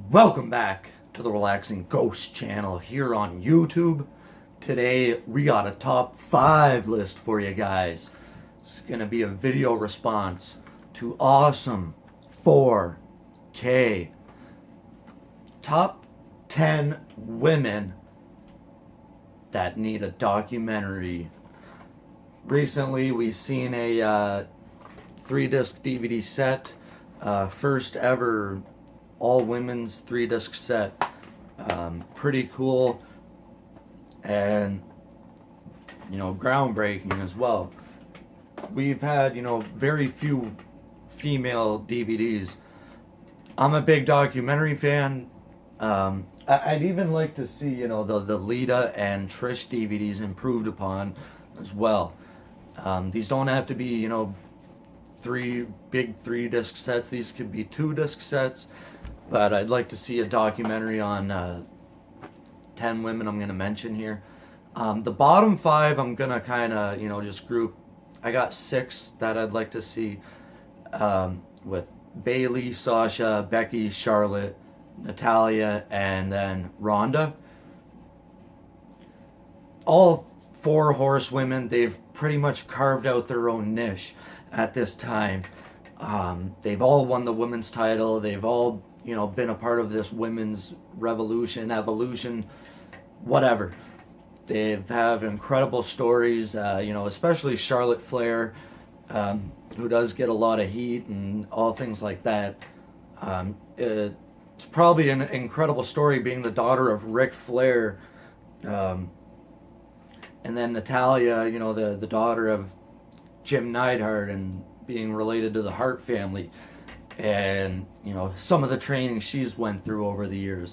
Welcome back to the Relaxing Ghost channel here on YouTube. Today we got a top 5 list for you guys. It's going to be a video response to awesome 4K. Top 10 women that need a documentary. Recently we've seen a 3-disc DVD set, first ever all women's 3-disc set. Pretty cool and groundbreaking as well. We've had very few female DVDs. I'm a big documentary fan. I'd even like to see the Lita and Trish DVDs improved upon as well. These don't have to be three big 3-disc sets. These could be 2-disc sets. But I'd like to see a documentary on 10 women I'm going to mention here. The bottom 5 I'm going to kind of, just group. I got 6 that I'd like to see with Bayley, Sasha, Becky, Charlotte, Natalya, and then Ronda. All 4 horsewomen, they've pretty much carved out their own niche at this time. They've all won the women's title. They've all been a part of this women's revolution, evolution, whatever. They have incredible stories, especially Charlotte Flair, who does get a lot of heat and all things like that. It's probably an incredible story being the daughter of Ric Flair, and then Natalya, the daughter of Jim Neidhart and being related to the Hart family. And some of the training she's went through over the years,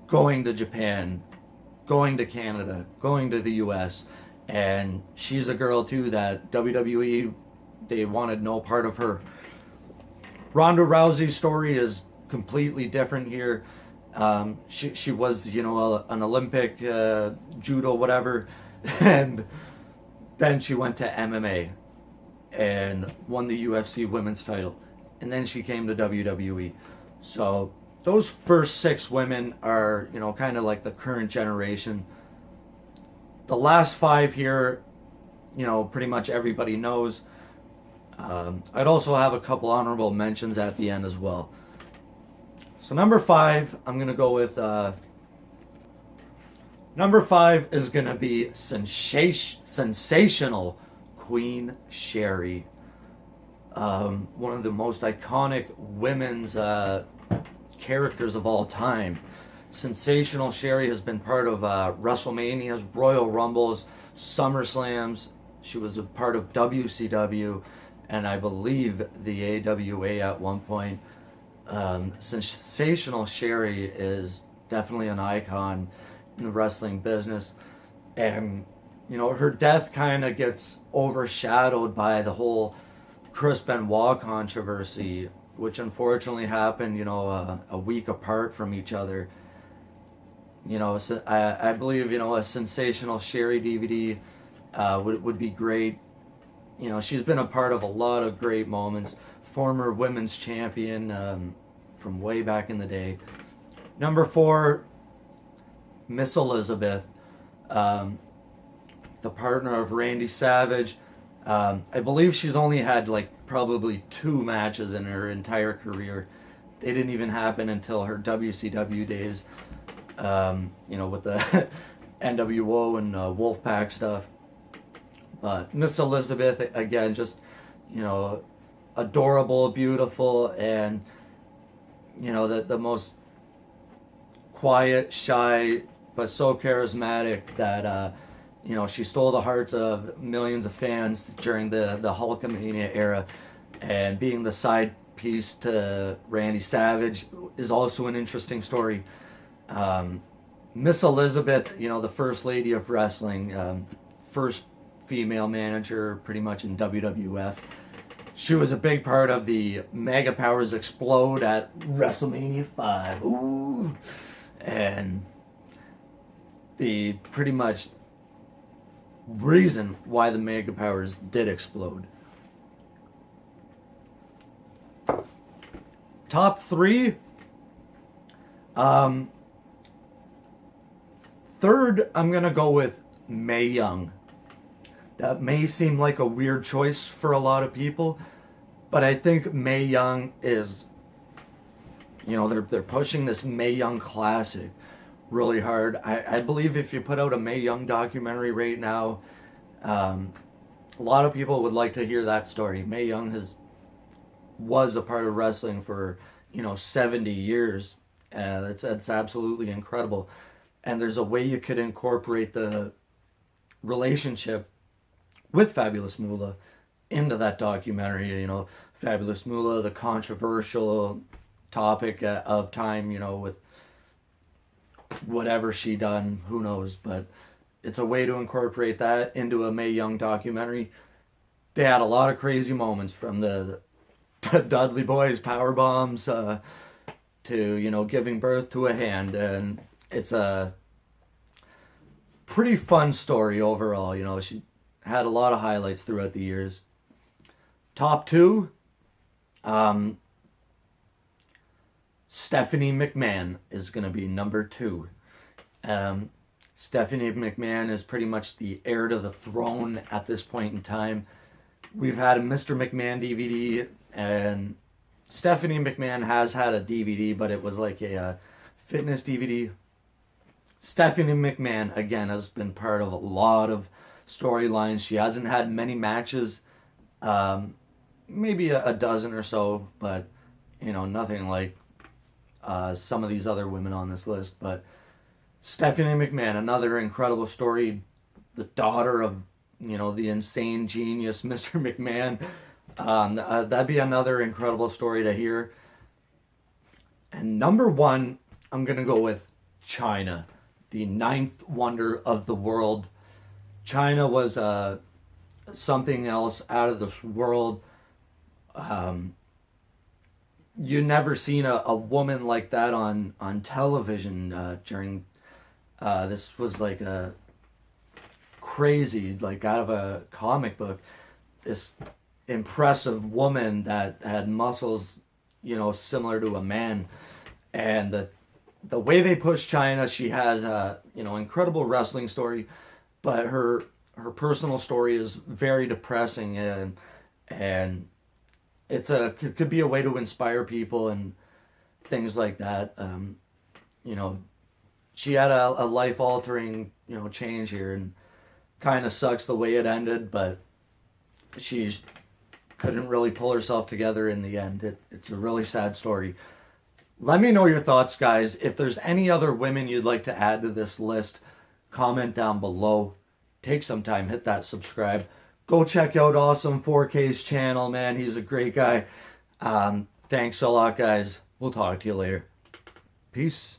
going to Japan, going to Canada, going to the US, and she's a girl too that WWE, they wanted no part of her. Ronda Rousey's story is completely different here. She was an Olympic judo whatever, and then she went to MMA and won the UFC women's title. And then she came to WWE. So those first 6 women are, kind of like the current generation. The last 5 here, pretty much everybody knows. I'd also have a couple honorable mentions at the end as well. So number 5, I'm going to go with... number 5 is going to be sensational Queen Sherri. One of the most iconic women's characters of all time. Sensational Sherri has been part of WrestleManias, Royal Rumbles, SummerSlams. She was a part of WCW and I believe the AWA at one point. Sensational Sherri is definitely an icon in the wrestling business, and her death kind of gets overshadowed by the whole Chris Benoit controversy, which unfortunately happened, a week apart from each other. So I believe, a Sensational Sherri DVD would be great. She's been a part of a lot of great moments. Former women's champion from way back in the day. Number 4, Miss Elizabeth, the partner of Randy Savage. I believe she's only had probably 2 matches in her entire career. They didn't even happen until her WCW days, with the NWO and Wolfpack stuff. But Miss Elizabeth, again, just, adorable, beautiful, and, the most quiet, shy, but so charismatic that, she stole the hearts of millions of fans during the Hulkamania era, and being the side piece to Randy Savage is also an interesting story. Miss Elizabeth, the first lady of wrestling, first female manager pretty much in WWF. She was a big part of the Mega Powers Explode at WrestleMania 5. Ooh. And the pretty much reason why the Mega Powers did explode. Top 3, Um, Third, I'm gonna go with Mae Young. That may seem like a weird choice for a lot of people, but I think Mae Young is, they're pushing this Mae Young classic really hard. I believe if you put out a Mae Young documentary right now, um, a lot of people would like to hear that story. Mae Young was a part of wrestling for 70 years. It's absolutely incredible, and there's a way you could incorporate the relationship with Fabulous Moolah into that documentary. Fabulous Moolah, the controversial topic of time, with whatever she done, who knows, but it's a way to incorporate that into a Mae Young documentary. They had a lot of crazy moments, from the Dudley Boys power bombs to giving birth to a hand, and it's a pretty fun story overall. She had a lot of highlights throughout the years. Top two, Stephanie McMahon is going to be number two. Stephanie McMahon is pretty much the heir to the throne at this point in time. We've had a Mr. McMahon DVD, and Stephanie McMahon has had a DVD, but it was like a fitness DVD. Stephanie McMahon, again, has been part of a lot of storylines. She hasn't had many matches, maybe a dozen or so, but nothing like some of these other women on this list. But Stephanie McMahon, another incredible story, the daughter of the insane genius Mr. McMahon. That'd be another incredible story to hear. And number one, I'm gonna go with Chyna, the ninth wonder of the world. Chyna was something else out of this world. You never seen a woman like that on television during. This was like a crazy, like out of a comic book. This impressive woman that had muscles, similar to a man, and the way they push Chyna, she has a incredible wrestling story, but her personal story is very depressing, and could be a way to inspire people and things like that. She had a life altering change here, and kind of sucks the way it ended, but she couldn't really pull herself together in the end. It's a really sad story. Let me know your thoughts, guys. If there's any other women you'd like to add to this list, comment down below. Take some time, hit that subscribe. Go check out Awesome 4K's channel, man. He's a great guy. Thanks a lot, guys. We'll talk to you later. Peace.